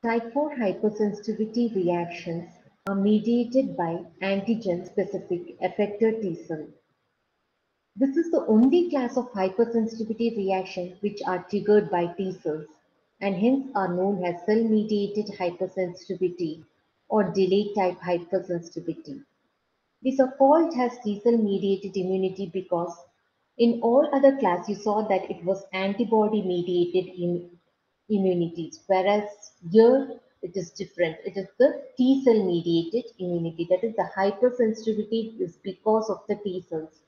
Type 4 hypersensitivity reactions are mediated by antigen-specific effector T cell. This is the only class of hypersensitivity reaction which are triggered by T cells and hence are known as cell-mediated hypersensitivity or delayed type hypersensitivity. These are called as T cell mediated immunity because in all other class you saw that it was antibody mediated immunities, whereas here it is different. It is the T cell mediated immunity. That is the hypersensitivity is because of the T cells.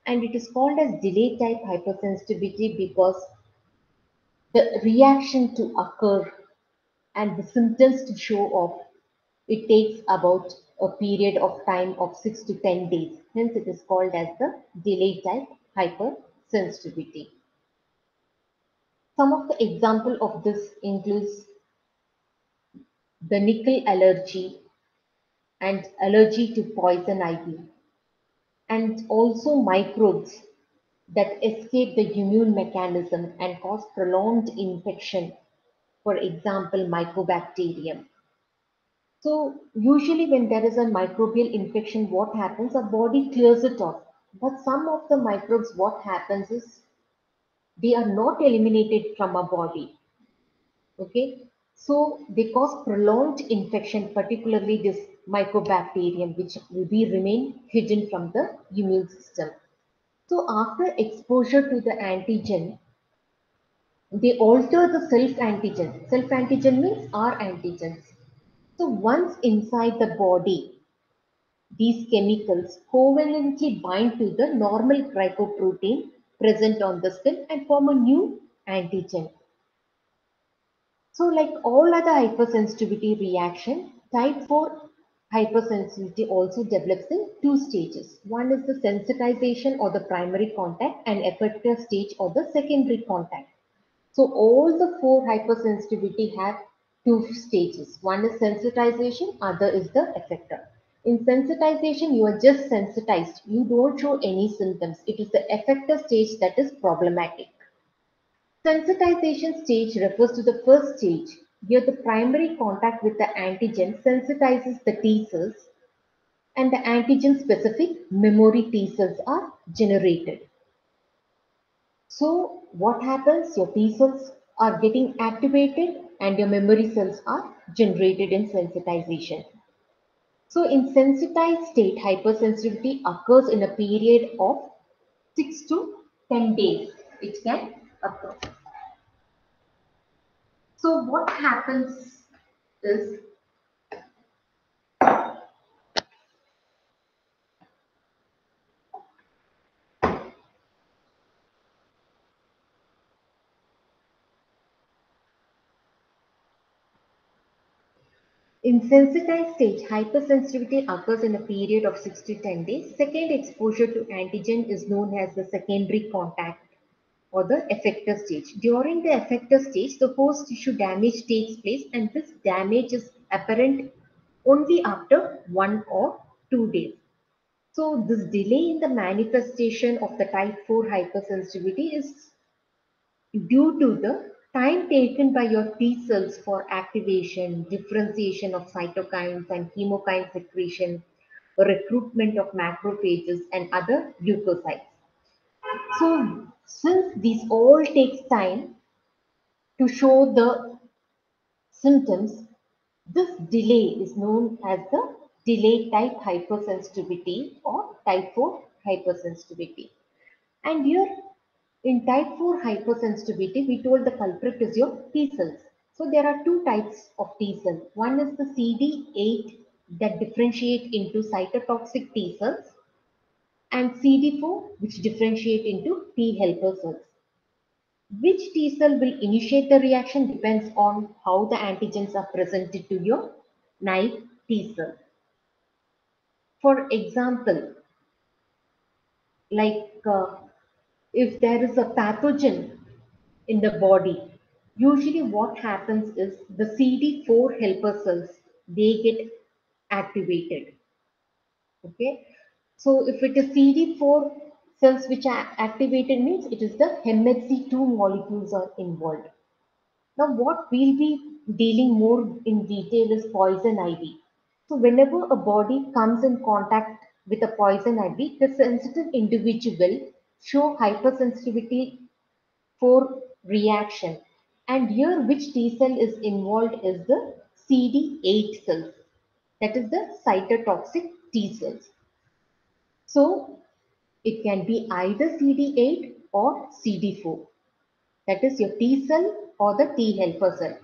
And it is called as delayed type hypersensitivity because the reaction to occur and the symptoms to show off, it takes about a period of time of 6 to 10 days. Hence, it is called as the delayed type hypersensitivity. Some of the example of this includes the nickel allergy and allergy to poison ivy, and also microbes that escape the immune mechanism and cause prolonged infection, for example, mycobacterium. So usually when there is a microbial infection, what happens? Our body clears it off. But some of the microbes, what happens is they are not eliminated from our body. Okay. So they cause prolonged infection, particularly this mycobacterium, which will be remain hidden from the immune system. So after exposure to the antigen, they alter the self-antigen. Self-antigen means our antigens. So once inside the body, these chemicals covalently bind to the normal glycoprotein present on the skin and form a new antigen. So like all other hypersensitivity reaction, type 4 hypersensitivity also develops in two stages. One is the sensitization or the primary contact and effector stage or the secondary contact. So all the four hypersensitivity have two stages. One is sensitization, other is the effector. In sensitization, you are just sensitized. You don't show any symptoms. It is the effector stage that is problematic. Sensitization stage refers to the first stage. Here the primary contact with the antigen sensitizes the T cells and the antigen specific memory T cells are generated. So what happens? Your T cells are getting activated and your memory cells are generated in sensitization. So in sensitized state, hypersensitivity occurs in a period of 6 to 10 days. It can occur. So what happens is in sensitized stage, hypersensitivity occurs in a period of 6 to 10 days. Second exposure to antigen is known as the secondary contact or the effector stage. During the effector stage, the host tissue damage takes place and this damage is apparent only after 1 or 2 days. So this delay in the manifestation of the type 4 hypersensitivity is due to the time taken by your T cells for activation, differentiation of cytokines and chemokine secretion, recruitment of macrophages and other leukocytes. So since these all takes time to show the symptoms, this delay is known as the delayed type hypersensitivity or type 4 hypersensitivity. And here in type 4 hypersensitivity, we told the culprit is your T cells. So there are two types of T cells. One is the CD8 that differentiate into cytotoxic T cells and CD4 which differentiate into T helper cells. Which T cell will initiate the reaction depends on how the antigens are presented to your naive T cell. For example, like if there is a pathogen in the body, usually what happens is the CD4 helper cells, they get activated. Okay. So if it is CD4 cells which are activated means it is the MHC2 molecules are involved. Now, what we'll be dealing more in detail is poison ivy. So, whenever a body comes in contact with a poison ivy, the sensitive individual show hypersensitivity for reaction. And here, which T cell is involved is the CD8 cells, that is the cytotoxic T cells. So, it can be either CD8 or CD4, that is your T cell or the T helper cell.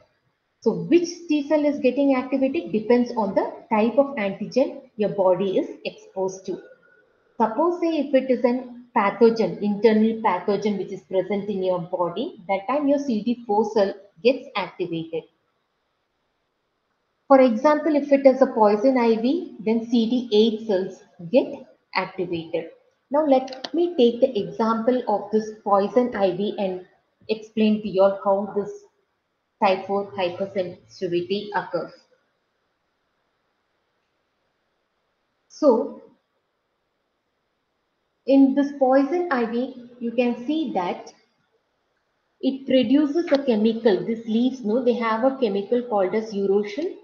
So which T cell is getting activated depends on the type of antigen your body is exposed to. Suppose say if it is an pathogen, internal pathogen which is present in your body, that time your CD4 cell gets activated. For example, if it is a poison ivy, then CD8 cells get activated. Now let me take the example of this poison ivy and explain to you all how this type 4 hypersensitivity occurs. So in this poison ivy, you can see that it produces a chemical. These leaves, no, they have a chemical called as urushiol,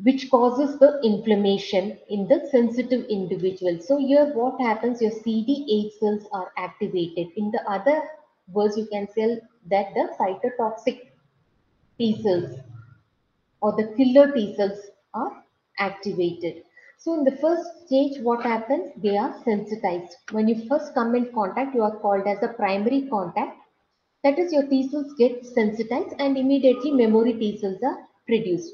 which causes the inflammation in the sensitive individual. So here what happens, your CD8 cells are activated. In the other words, you can say that the cytotoxic T cells or the killer T cells are activated. So in the first stage, what happens? They are sensitized. When you first come in contact, you are called as a primary contact. That is, your T cells get sensitized and immediately memory T cells are produced.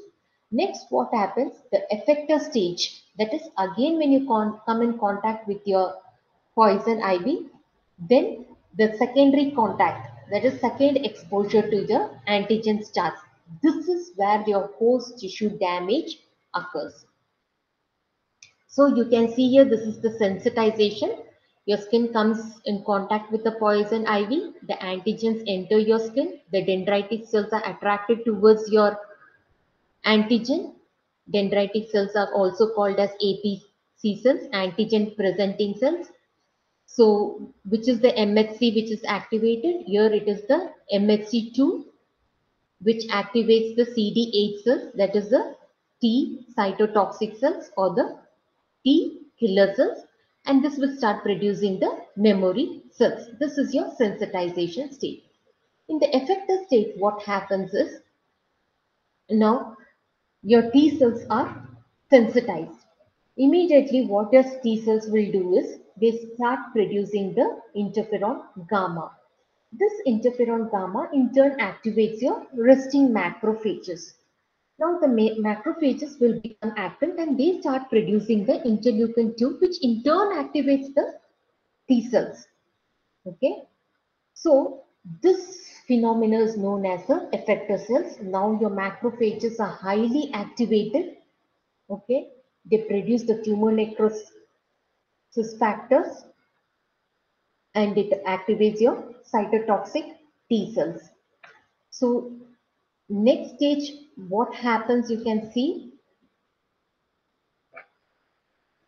Next, what happens? The effector stage. That is, again when you come in contact with your poison ivy, then the secondary contact, that is second exposure to the antigen starts. This is where your host tissue damage occurs. So you can see here, this is the sensitization. Your skin comes in contact with the poison ivy. The antigens enter your skin. The dendritic cells are attracted towards your antigen. Dendritic cells are also called as APC cells, antigen presenting cells. So, which is the MHC which is activated? Here it is the MHC2 which activates the CD8 cells, that is the T cytotoxic cells or the T killer cells, and this will start producing the memory cells. This is your sensitization state. In the effector state, what happens is now your T cells are sensitized. Immediately, what your T cells will do is they start producing the interferon gamma. This interferon gamma in turn activates your resting macrophages. Now the macrophages will become active and they start producing the interleukin 2, which in turn activates the T cells. Okay. So this phenomena is known as the effector cells. Now your macrophages are highly activated. Okay. They produce the tumor necrosis factors and it activates your cytotoxic T cells. So next stage, what happens, you can see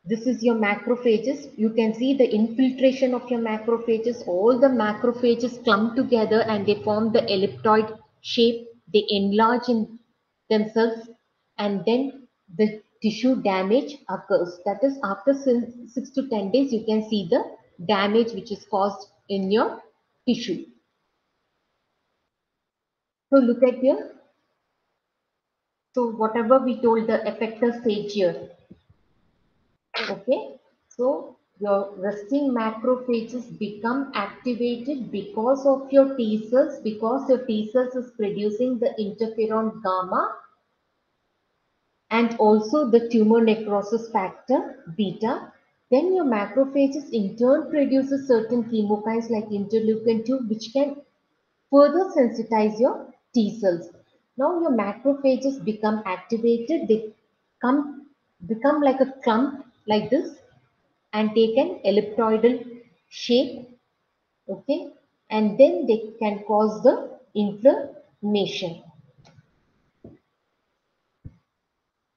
this is your macrophages. You can see the infiltration of your macrophages. All the macrophages clump together and they form the elliptoid shape. They enlarge in themselves and then the tissue damage occurs. That is, after 6 to 10 days, you can see the damage which is caused in your tissue. So look at here. So whatever we told the effector stage here. Okay, so your resting macrophages become activated because of your T cells, because your T cells is producing the interferon gamma and also the tumor necrosis factor beta. Then your macrophages in turn produces certain chemokines like interleukin 2, which can further sensitize your T cells. Now your macrophages become activated, they become like a clump like this and take an elliptoidal shape, okay, and then they can cause the inflammation.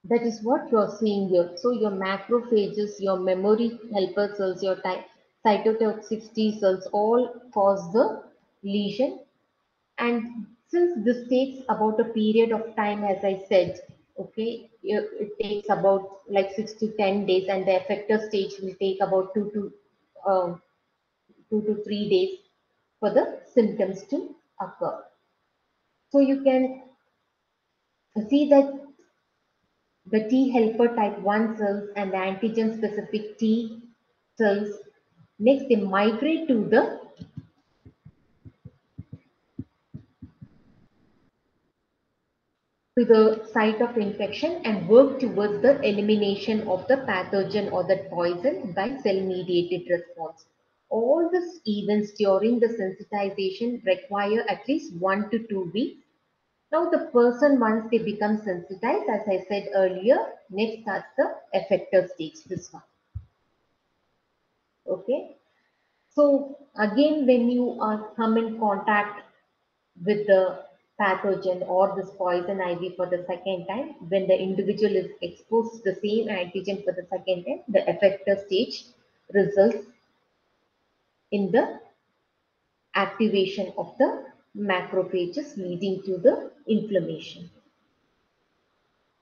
That is what you are seeing here. So your macrophages, your memory helper cells, your cytotoxic T cells all cause the lesion, and Since this takes about a period of time, as I said, okay, it takes about like 6 to 10 days, and the effector stage will take about 2 to 3 days for the symptoms to occur. So you can see that the T helper type 1 cells and the antigen specific T cells, next they migrate to the site of infection and work towards the elimination of the pathogen or the poison by cell mediated response. All these events during the sensitization require at least 1 to 2 weeks. Now the person, once they become sensitized, as I said earlier, next starts the effector stage, this one. Okay. So again, when you are come in contact with the pathogen or this poison ivy for the second time, when the individual is exposed to the same antigen for the second time, the effector stage results in the activation of the macrophages leading to the inflammation.